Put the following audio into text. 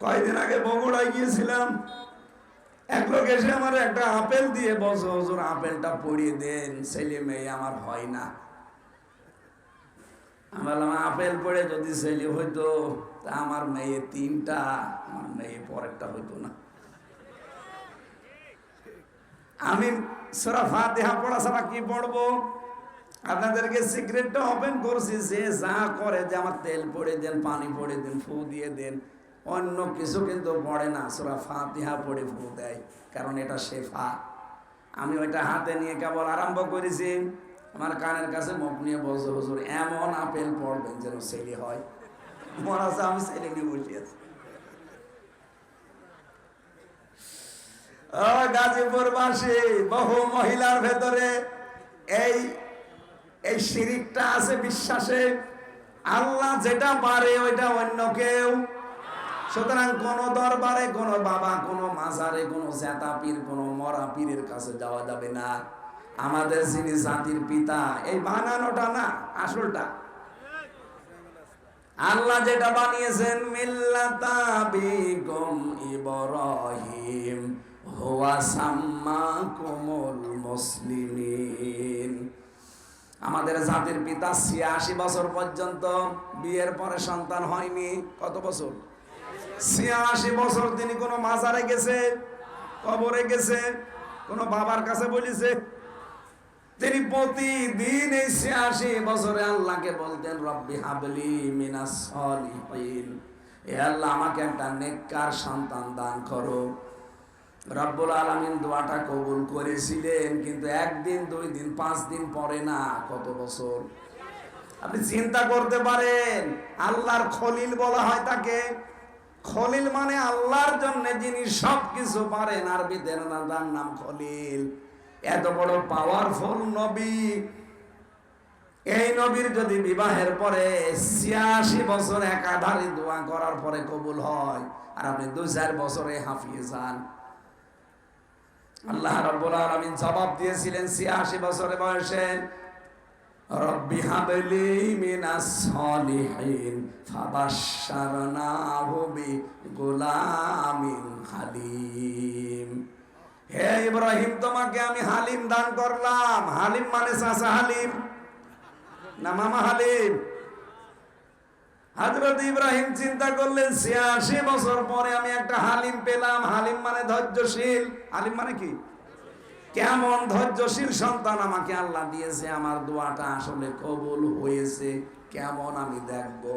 কয়েকদিন আগে বগুড়ায় গিয়েছিলাম, এক লোক এসে আমার একটা আপেল দিয়ে বসে, হুজুর আপেলটা পড়িয়ে দেন, ছেলে মেয়ে আমার হয় না। আমি বললাম আপেল পড়ে যদি ছেলে হইতো তা আমার মেয়ে তিনটা, আমার মেয়ে পরেরটা হইতো না। আমি সূরা ফাতিহা পড়া ছাড়া কি পড়বো? আপনাদেরকে সিক্রেটটা ওপেন করছি, যে যা করে যে আমার তেল পড়ে দেন, পানি পড়ে দেন, ফু দিয়ে দেন, অন্য কিছু কিন্তু পড়ে না, সূরা ফাতিহা পড়ে ফু দেয়, কারণ এটা শেফা। আমি ওইটা হাতে নিয়ে কেবল আরম্ভ করেছি, আমার কানের কাছে মুখ নিয়ে বলছে, হুজুর এমন আপেল পড়বেন যেন ছেলে হয়। মনে হচ্ছে আমি ছেলে নিয়ে বসে আছি। গাজীপুরবাসী বহু মহিলার ভেতরে এই এই শিরিকটা আছে, বিশ্বাসে আল্লাহ যেটা পারে ওইটা অন্য কেউ। সুতরাং কোন দরবারে, কোন বাবা, কোন মাজারে, কোন জেতা পীর, কোন মরা পীরের কাছে যাওয়া যাবে না। আমাদের যিনি জাতির পিতা, এই বানানোটা না, আসলটা আল্লাহ যেটা বানিয়েছেন, মিল্লাতা বিকুম ইব্রাহিম হুয়া সাম্মাকুমুল মুসলিমিন। আমাদের জাতির পিতা ৮৬ বছর পর্যন্ত বিয়ের পরে সন্তান হয়নি। কত বছর? ৮৬ বছর তিনি কোন মাজারে গেছে, কবরে গেছে, কোন বাবার কাছে বলেছে? তিনি প্রতিদিন এই ৮৬ বছরে আল্লাহকে বলতেন, রব্বি হাবলি মিনাস সলিহিন, হে আল্লাহ আমাকে একটা নেককার সন্তান দান করো। রব্বুল আলামিন দোয়াটা কবুল করেছিলেন, কিন্তু একদিন, ২ দিন, ৫ দিন পরে না, কত বছর? আপনি চিন্তা করতে পারেন, আল্লাহর খলিল বলা হয় তাকে। খলিল মানে আল্লাহর জন্য যিনি সবকিছু পারেন, আরবিতে তার নাম খলিল। এত বড় পাওয়ারফুল নবী, এই নবীর যদি বিবাহের পরে ৮৬ বছর একাধারে দোয়া করার পরে কবুল হয়, আর আপনি ২-৪ বছরে হাঁফিয়ে যান। আল্লাহ রাব্বুল আলামিন জবাব দিয়েছিলেন ৮৬ বছরের বয়সে, রব্বি হাবলি মিনাস সলিহিন ফাবাশশারনাহু বিগুলামিন হালিম। হে ইব্রাহিম, তোমাকে আমি হালিম দান করলাম। হালিম মানে চাচা হালিম না মামা হালিম? হযরত ইব্রাহিম চিন্তা করলেন ৮৬ বছর পরে আমি একটা হালিম পেলাম। হালিম মানে ধৈর্যশীল। হালিম মানে কি? কেমন ধৈর্যশীল সন্তান আমাকে আল্লাহ দিয়েছে, আমার দোয়াটা আসলে কবুল হয়েছে কেমন আমি দেখবো।